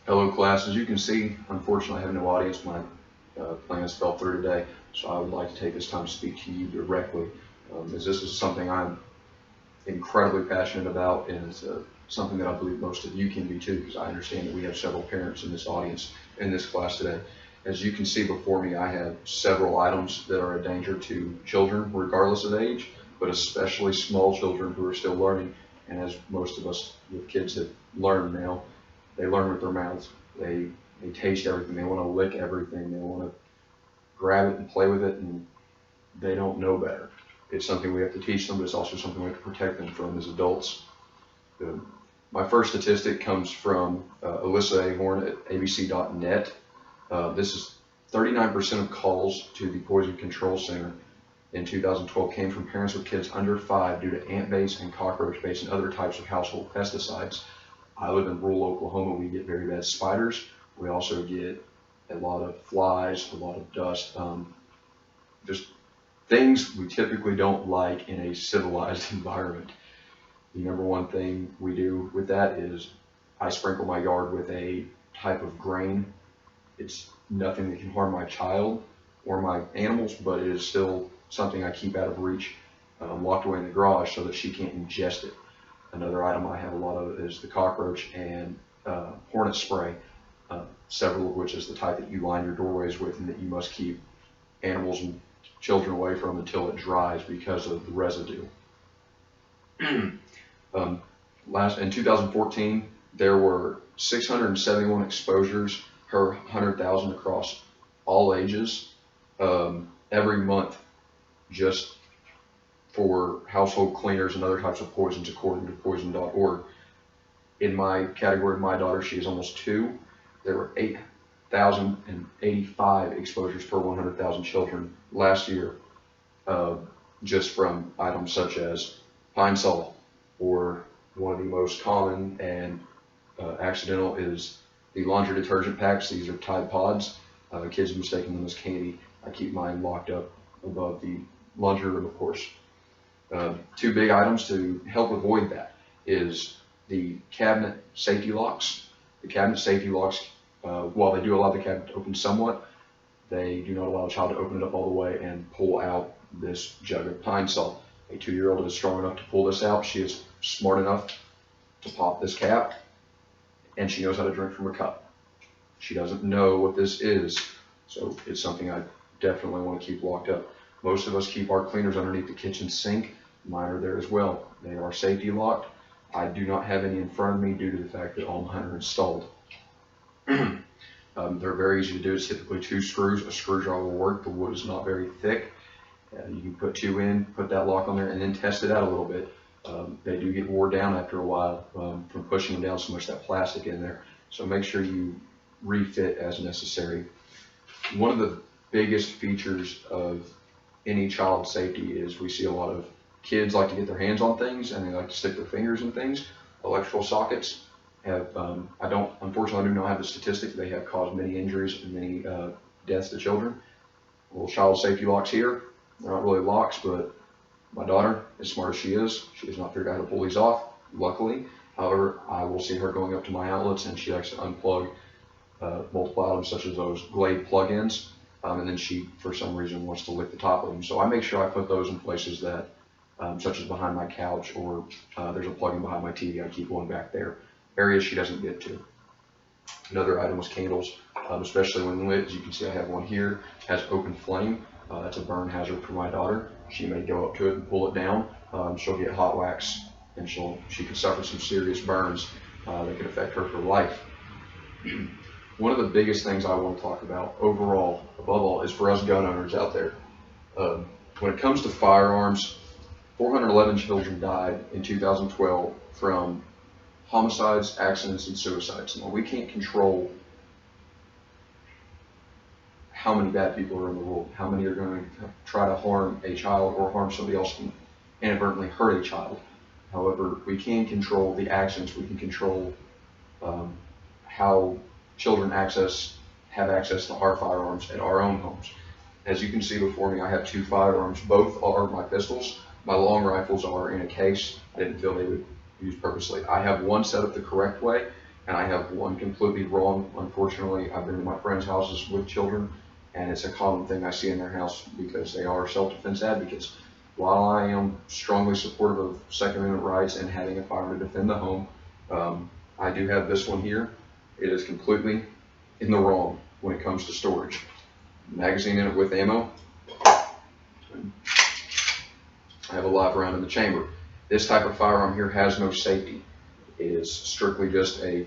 Hello class, as you can see, unfortunately I have no audience. My plans fell through today, so I would like to take this time to speak to you directly, as this is something I'm incredibly passionate about, and it's something that I believe most of you can be too, because I understand that we have several parents in this audience, in this class today. As you can see before me, I have several items that are a danger to children, regardless of age, but especially small children who are still learning. And as most of us with kids have learned now, they learn with their mouths. They they taste everything. They want to lick everything. They want to grab it and play with it, and they don't know better. It's something we have to teach them, but it's also something we have to protect them from as adults. The, my first statistic comes from Alyssa A. Horn at abc.net. This is 39% of calls to the Poison Control Center in 2012 came from parents with kids under 5 due to ant-based and cockroach-based and other types of household pesticides. I live in rural Oklahoma. We get very bad spiders. We also get a lot of flies, a lot of dust, just things we typically don't like in a civilized environment. The number one thing we do with that is I sprinkle my yard with a type of grain. It's nothing that can harm my child or my animals, but it is still something I keep out of reach, locked away in the garage so that she can't ingest it. Another item I have a lot of is the cockroach and hornet spray, several of which is the type that you line your doorways with and that you must keep animals and children away from until it dries because of the residue. In 2014, there were 671 exposures per 100,000 across all ages every month, just for household cleaners and other types of poisons, according to poison.org. In my category, my daughter, she is almost 2. There were 8,085 exposures per 100,000 children last year, just from items such as Pine Sol, or one of the most common and accidental is the laundry detergent packs. These are Tide Pods. Kids mistaking them as candy. I keep mine locked up above the laundry room, of course. Two big items to help avoid that is the cabinet safety locks. The cabinet safety locks, while they do allow the cabinet to open somewhat, they do not allow a child to open it up all the way and pull out this jug of Pine Sol. A 2-year-old is strong enough to pull this out. She is smart enough to pop this cap, and she knows how to drink from a cup. She doesn't know what this is, so it's something I definitely want to keep locked up. Most of us keep our cleaners underneath the kitchen sink. Mine are there as well. They are safety locked. I do not have any in front of me due to the fact that all mine are installed. They're very easy to do. It's typically 2 screws. A screwdriver will work. The wood is not very thick. You can put 2 in, put that lock on there, and then test it out a little bit. They do get wore down after a while from pushing them down so much that plastic in there. So make sure you refit as necessary. One of the biggest features of any child safety is we see a lot of kids like to get their hands on things and they like to stick their fingers in things. Electrical sockets have, unfortunately I do not have the statistics. They have caused many injuries and many deaths to children. Little child safety locks here. They're not really locks, but my daughter, as smart as she has not figured out how to pull these off, luckily. However, I will see her going up to my outlets and she likes to unplug multiple items such as those Glade plug-ins, and then she, for some reason, wants to lick the top of them. So I make sure I put those in places that, such as behind my couch, or there's a plug-in behind my TV, I keep one back there. Areas she doesn't get to. Another item was candles, especially when lit. As you can see, I have one here, has open flame. That's a burn hazard for my daughter. She may go up to it and pull it down. She'll get hot wax, and she could suffer some serious burns that could affect her for life. One of the biggest things I want to talk about overall, above all, is for us gun owners out there. When it comes to firearms, 411 children died in 2012 from homicides, accidents, and suicides. Now, we can't control how many bad people are in the world, how many are going to try to harm a child or harm somebody else and inadvertently hurt a child. However, we can control the actions. We can control how children have access to our firearms at our own homes. As you can see before me, I have 2 firearms. Both are my pistols. My long rifles are in a case. I didn't feel they would be used purposely. I have one set up the correct way, and I have one completely wrong. Unfortunately, I've been to my friends' houses with children, and it's a common thing I see in their house because they are self-defense advocates. While I am strongly supportive of Second Amendment rights and having a firearm to defend the home, I do have this one here. It is completely in the wrong when it comes to storage. Magazine in it with ammo. I have a live round in the chamber. This type of firearm here has no safety. It is strictly just a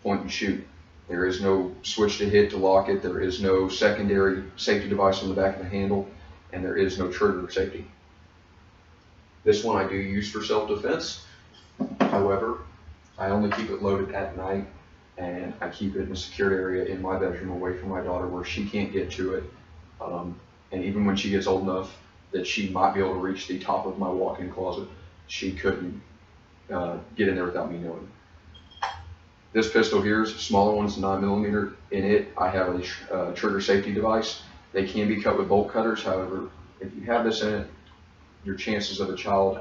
point and shoot. There is no switch to hit to lock it. There is no secondary safety device on the back of the handle, and there is no trigger safety. This one I do use for self-defense. However, I only keep it loaded at night, and I keep it in a secured area in my bedroom away from my daughter where she can't get to it. And even when she gets old enough that she might be able to reach the top of my walk-in closet, she couldn't get in there without me knowing. This pistol here is a smaller one, it's 9mm. In it, I have a trigger safety device. They can be cut with bolt cutters. However, if you have this in it, your chances of a child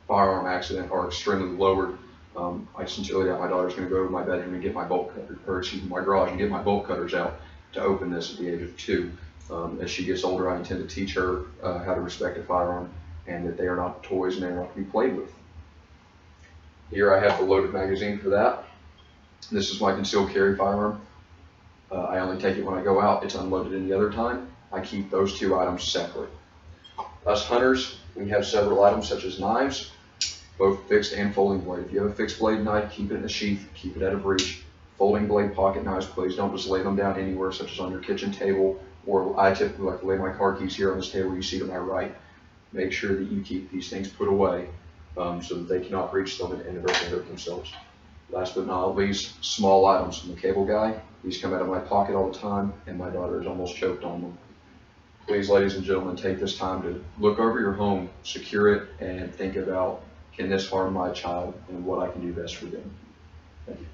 firearm accident are extremely lowered. I sincerely doubt my daughter's going to go to my bedroom and get my bolt cutter, or excuse me, my garage and get my bolt cutters out to open this at the age of 2. As she gets older, I intend to teach her how to respect a firearm and that they are not toys and they are not to be played with. Here I have the loaded magazine for that. This is my concealed carry firearm. I only take it when I go out. It's unloaded any other time. I keep those 2 items separate. Us hunters, we have several items such as knives, both fixed and folding blade. If you have a fixed blade knife, keep it in a sheath, keep it out of reach. Folding blade pocket knives, please don't just lay them down anywhere, such as on your kitchen table, or I typically like to lay my car keys here on this table you see to my right. Make sure that you keep these things put away so that they cannot reach them and inadvertently hurt themselves. Last but not least, small items. I'm a cable guy. These come out of my pocket all the time, and my daughter is almost choked on them. Please, ladies and gentlemen, take this time to look over your home, secure it, and think about, can this harm my child and what I can do best for them. Thank you.